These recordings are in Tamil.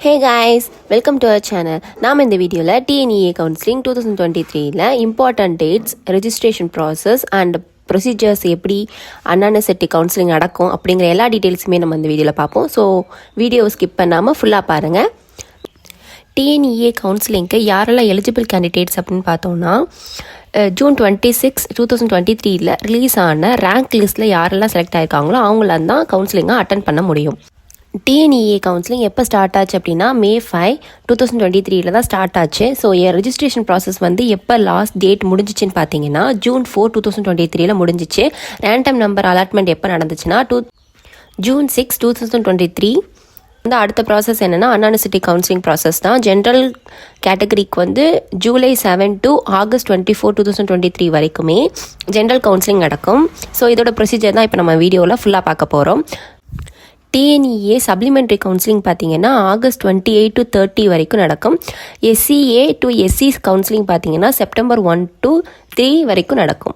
Hey guys, welcome to our channel. நாம் இந்த வீடியோவில் TNEA Counseling 2023ல important dates, registration process and procedures எப்படி Anna University Counseling நடக்கும் அப்படிங்கிற எல்லா டீட்டெயில்ஸுமே நம்ம இந்த வீடியோவில் பார்ப்போம். ஸோ வீடியோவை ஸ்கிப் பண்ணாமல் ஃபுல்லாக பாருங்கள். TNEA கவுன்சிலிங்க்கு யாரெல்லாம் எலிஜிபிள் கேண்டிடேட்ஸ் அப்படின்னு பார்த்தோம்னா June 26, 2023ல ரிலீஸ் ஆன ரேங்க் லிஸ்ட்டில் யாரெல்லாம் செலக்ட் ஆகிருக்காங்களோ அவங்களாம் தான் கவுன்சிலிங்கை அட்டன் பண்ண முடியும். TNEA கவுன்சிலிங் எப்போ ஸ்டார்ட் ஆச்சு அப்படின்னா May 5, 2023ல தான் ஸ்டார்ட் ஆச்சு. ஸோ ரெஜிஸ்ட்ரேஷன் ப்ராசஸ் வந்து எப்போ லாஸ்ட் டேட் முடிஞ்சிச்சின்னு பார்த்தீங்கன்னா June 4, 2023ல முடிஞ்சிச்சு. ரேண்டம் நம்பர் அலாட்மெண்ட் எப்போ நடந்துச்சுன்னா June 6, 2023. வந்து அடுத்த ப்ராசஸ் என்னென்னா Anna University கவுன்சிலிங் ப்ராசஸ் தான். ஜென்ரல் கேட்டகரிக்கு வந்து July 7 to August 24, 2023 வரைக்குமே ஜென்ரல் கவுன்சிலிங் நடக்கும். ஸோ இதோட ப்ரொசீஜர் தான் இப்போ நம்ம வீடியோவில் ஃபுல்லாக பார்க்க போகிறோம். TNEA சப்ளிமெண்ட்ரி கவுன்சிலிங் பார்த்தீங்கன்னா August 28 to 30 வரைக்கும் நடக்கும். SCA to SC கவுன்சிலிங் பார்த்தீங்கன்னா September 1 to 3 வரைக்கும் நடக்கும்.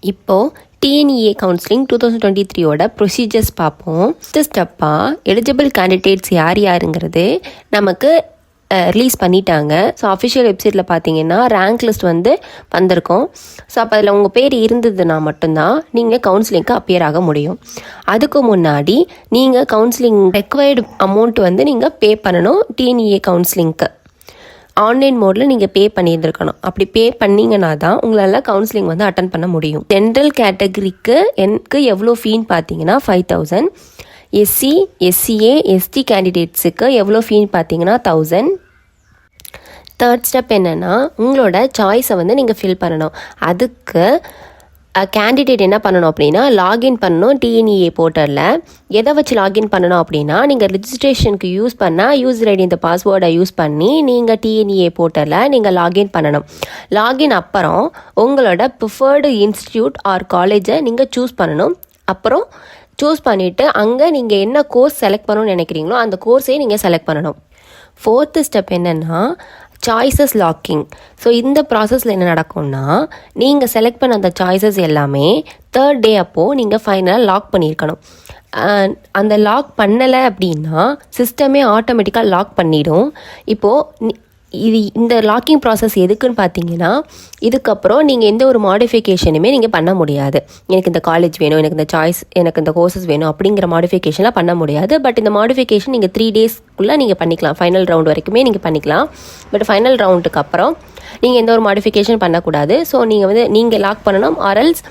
இப்போது TNEA கவுன்சிலிங் 2023யோட ப்ரொசீஜர்ஸ் பார்ப்போம். ஃபஸ்ட்டு ஸ்டெப்பாக எலிஜிபிள் கேண்டிடேட்ஸ் யாருங்கிறது நமக்கு ரிலீஸ் பண்ணிட்டாங்க. ஸோ அஃபிஷியல் வெப்சைட்டில் பார்த்தீங்கன்னா ரேங்க் லிஸ்ட் வந்து வந்திருக்கும். ஸோ அப்போ அதில் உங்கள் பேர் இருந்ததுன்னா மட்டும்தான் நீங்கள் கவுன்சிலிங்க்கு அப்பியர் ஆக முடியும். அதுக்கு முன்னாடி நீங்கள் கவுன்சிலிங் ரெக்வயர்டு அமௌண்ட் வந்து நீங்கள் பே பண்ணணும். TNEA கவுன்சிலிங்க்கு ஆன்லைன் மோடில் நீங்கள் பே பண்ணியிருந்துருக்கணும். அப்படி பே பண்ணிங்கன்னா தான் உங்களால் கவுன்சிலிங் வந்து அட்டன் பண்ண முடியும். ஜென்ரல் கேட்டகரிக்கு எனக்கு எவ்வளோ ஃபீன்னு பார்த்தீங்கன்னா 5,000. SC, SCA, ST கேண்டிடேட்ஸுக்கு எவ்வளோ ஃபீன்னு பார்த்தீங்கன்னா 1,000. தேர்ட் ஸ்டெப் என்னென்னா உங்களோட சாய்ஸை வந்து நீங்கள் ஃபில் பண்ணணும். அதுக்கு கேண்டிடேட் என்ன பண்ணணும் அப்படின்னா லாகின் பண்ணணும் TNEA போர்ட்டலில். எதை வச்சு லாகின் பண்ணணும் அப்படின்னா நீங்கள் ரிஜிஸ்ட்ரேஷனுக்கு யூஸ் பண்ணால் யூசர் ஐடி இந்த பாஸ்வேர்டை யூஸ் பண்ணி நீங்கள் TNEA போர்ட்டலில் நீங்கள் லாகின் பண்ணணும். லாகின் அப்புறம் உங்களோட ப்ரிஃபர்டு இன்ஸ்டிடியூட் ஆர் காலேஜை நீங்கள் சூஸ் பண்ணணும். அப்புறம் சூஸ் பண்ணிவிட்டு அங்கே நீங்கள் என்ன கோர்ஸ் செலக்ட் பண்ணணும்னு நினைக்கிறீங்களோ அந்த கோர்ஸே நீங்கள் செலக்ட் பண்ணணும். ஃபோர்த்து ஸ்டெப் என்னென்னா சாய்ஸஸ் லாக்கிங். ஸோ இந்த ப்ராசஸில் என்ன நடக்கும்னா நீங்கள் செலக்ட் பண்ண அந்த சாய்ஸஸ் எல்லாமே தேர்ட் டே அப்போது நீங்கள் ஃபைனலாக லாக் பண்ணியிருக்கணும். அந்த லாக் பண்ணலை அப்படின்னா சிஸ்டமே ஆட்டோமேட்டிக்காக லாக் பண்ணிடும். இப்போது இந்த லாக்கிங் ப்ராசஸ் எதுக்குன்னு பார்த்தீங்கன்னா இதுக்கப்புறம் நீங்கள் எந்த ஒரு மாடிஃபிகேஷனுமே நீங்கள் பண்ண முடியாது. எனக்கு இந்த காலேஜ் வேணும், எனக்கு இந்த சாய்ஸ், எனக்கு இந்த கோர்சஸ் வேணும் அப்படிங்கிற மாடிஃபிகேஷன்லாம் பண்ண முடியாது. பட் இந்த மாடிஃபிகேஷன் நீங்கள் 3 daysக்குள்ளே நீங்கள் பண்ணிக்கலாம். ஃபைனல் ரவுண்ட் வரைக்குமே நீங்கள் பண்ணிக்கலாம். பட் ஃபைனல் ரவுண்டுக்கு அப்புறம் நீங்கள் எந்த ஒரு மாடிஃபிகேஷன் பண்ணக்கூடாது. ஸோ நீங்கள் லாக் பண்ணணும். ஆர்எல்ஸ்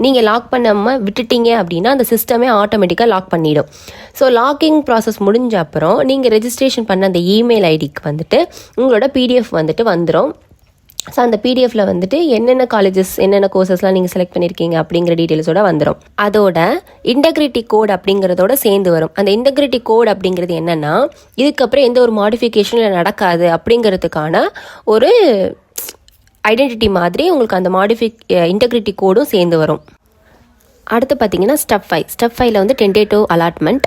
நீங்கள் லாக் பண்ணாமல் விட்டுட்டீங்க அப்படின்னா அந்த சிஸ்டமே ஆட்டோமேட்டிக்காக லாக் பண்ணிடும். ஸோ லாக்கிங் ப்ராசஸ் முடிஞ்ச அப்புறம் நீங்கள் ரெஜிஸ்ட்ரேஷன் பண்ண அந்த இமெயில் ஐடிக்கு வந்துட்டு உங்களோட PDF வந்துட்டு வந்துடும். ஸோ அந்த PDFல வந்துட்டு என்னென்ன காலேஜஸ் என்னென்ன கோர்சஸ்லாம் நீங்கள் செலக்ட் பண்ணியிருக்கீங்க அப்படிங்கிற டீட்டெயில்ஸோட வந்துடும். அதோட இன்டெகிரிட்டி கோட் அப்படிங்கிறதோட சேர்ந்து வரும். அந்த இன்டெகிரிட்டி கோட் அப்படிங்கிறது என்னென்னா இதுக்கப்புறம் எந்த ஒரு மாடிஃபிகேஷனில் நடக்காது அப்படிங்கிறதுக்கான ஒரு ஐடென்டிட்டி மாதிரி உங்களுக்கு அந்த இன்டெகிரிட்டி கோடும் சேர்ந்து வரும். அடுத்து பார்த்தீங்கன்னா ஸ்டெப் 5ல வந்து டென்டேட்டிவ் அலாட்மெண்ட்.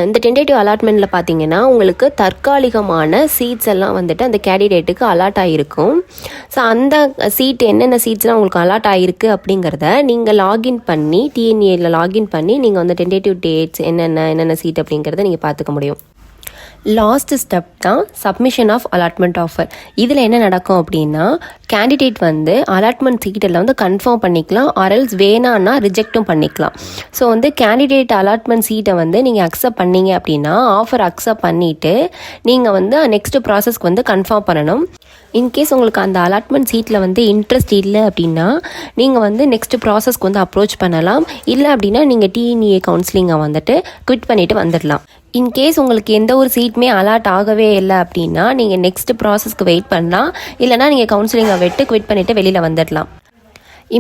இந்த டென்டேட்டிவ் அலாட்மெண்ட்டில் பார்த்தீங்கன்னா உங்களுக்கு தற்காலிகமான சீட்ஸ் எல்லாம் வந்துட்டு அந்த கேண்டிடேட்டுக்கு அலாட் ஆகிருக்கும். ஸோ அந்த சீட் என்னென்ன சீட்ஸ்லாம் உங்களுக்கு அலாட் ஆகிருக்கு அப்படிங்கிறத நீங்கள் லாகின் பண்ணி TNEAல லாகின் பண்ணி நீங்கள் வந்து டென்டேட்டிவ் டேட்ஸ் என்னென்ன சீட் அப்படிங்கிறத நீங்கள் பார்த்துக்க முடியும். லாஸ்ட் ஸ்டெப் தான் சப்மிஷன் ஆஃப் அலாட்மெண்ட் ஆஃபர். இதில் என்ன நடக்கும் அப்படின்னா கேண்டிடேட் வந்து அலாட்மெண்ட் சீட்டில் வந்து கன்ஃபார்ம் பண்ணிக்கலாம், ஆர்எல்ஸ் வேணான்னா ரிஜெக்டும் பண்ணிக்கலாம். ஸோ வந்து கேண்டிடேட் அலாட்மெண்ட் சீட்டை வந்து நீங்கள் அக்செப்ட் பண்ணீங்க அப்படின்னா ஆஃபர் அக்செப்ட் பண்ணிவிட்டு நீங்கள் வந்து நெக்ஸ்ட் ப்ராசஸ்க்கு வந்து கன்ஃபார்ம் பண்ணணும். இன்கேஸ் உங்களுக்கு அந்த அலாட்மெண்ட் சீட்டில் வந்து இன்ட்ரெஸ்ட் இல்லை அப்படின்னா நீங்கள் வந்து நெக்ஸ்ட் ப்ராசஸ்க்கு வந்து அப்ரோச் பண்ணலாம். இல்லை அப்படின்னா நீங்கள் TNEA கவுன்சிலிங்கை வந்துட்டு குவிட் பண்ணிவிட்டு வந்துடலாம். இன்கேஸ் உங்களுக்கு எந்த ஒரு சீட்டுமே அலாட் ஆகவே இல்லை அப்படின்னா நீங்கள் நெக்ஸ்ட் ப்ராசஸ்க்கு வெயிட் பண்ணலாம். இல்லைனா நீங்கள் கவுன்சிலிங்கை விட்டு குவிட் பண்ணிவிட்டு வெளியில் வந்துடலாம்.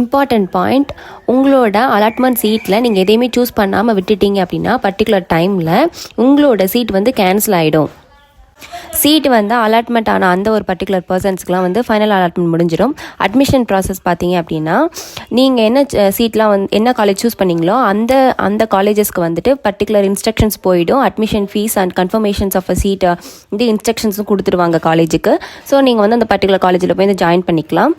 இம்பார்ட்டன்ட் பாயிண்ட், உங்களோட அலாட்மெண்ட் சீட்டில் நீங்கள் எதையுமே சூஸ் பண்ணாமல் விட்டுட்டீங்க அப்படின்னா பர்டிகுலர் டைமில் உங்களோட சீட் வந்து கேன்சல் ஆகிடும். சீட் வந்து அலாட்மெண்ட் ஆன அந்த ஒரு பர்டிகுலர் பர்சன்ஸ்க்குலாம் வந்து ஃபைனல் அலாட்மெண்ட் முடிஞ்சிடும். அட்மிஷன் ப்ராசஸ் பார்த்தீங்க அப்படின்னா நீங்கள் என்ன சீட்லாம் வந்து என்ன காலேஜ் சூஸ் பண்ணிங்களோ அந்த காலேஜஸ்க்கு வந்துட்டு பர்டிகுலர் இன்ஸ்ட்ரக்ஷன்ஸ் போயிடும். Admission fees and confirmations of a seat இந்த இன்ஸ்ட்ரக்ஷன்ஸும் கொடுத்துருவாங்க காலேஜுக்கு. ஸோ நீங்கள் வந்து அந்த பர்டிகுலர் காலேஜில் போய் ஜாயின் பண்ணிக்கலாம்.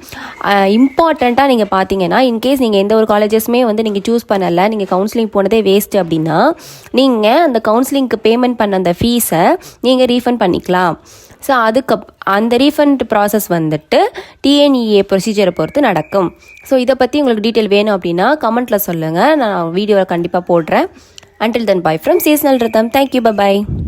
இம்பார்ட்டண்ட்டாக நீங்கள் பார்த்தீங்கன்னா இன்கேஸ் நீங்கள் எந்த ஒரு காலேஜஸுமே வந்து நீங்கள் சூஸ் பண்ணலை, நீங்கள் கவுன்சிலிங் போனதே வேஸ்ட்டு அப்படின்னா நீங்கள் அந்த கவுன்சிலிங்க்கு பேமெண்ட் பண்ண அந்த ஃபீஸை நீங்கள் ரீஃபண்ட் பண்ணிக்கலாம். ஸோ அந்த ரீஃபண்ட் ப்ராசஸ் வந்துட்டு TNEA ப்ரொசீஜரை பொறுத்து நடக்கும். ஸோ இதை பற்றி உங்களுக்கு டீட்டெயில் வேணும் அப்படின்னா கமெண்ட்டில் சொல்லுங்கள், நான் வீடியோவில் கண்டிப்பாக போடுறேன். Until then, bye from Seasonal Rhythm. Thank you. Bye-bye.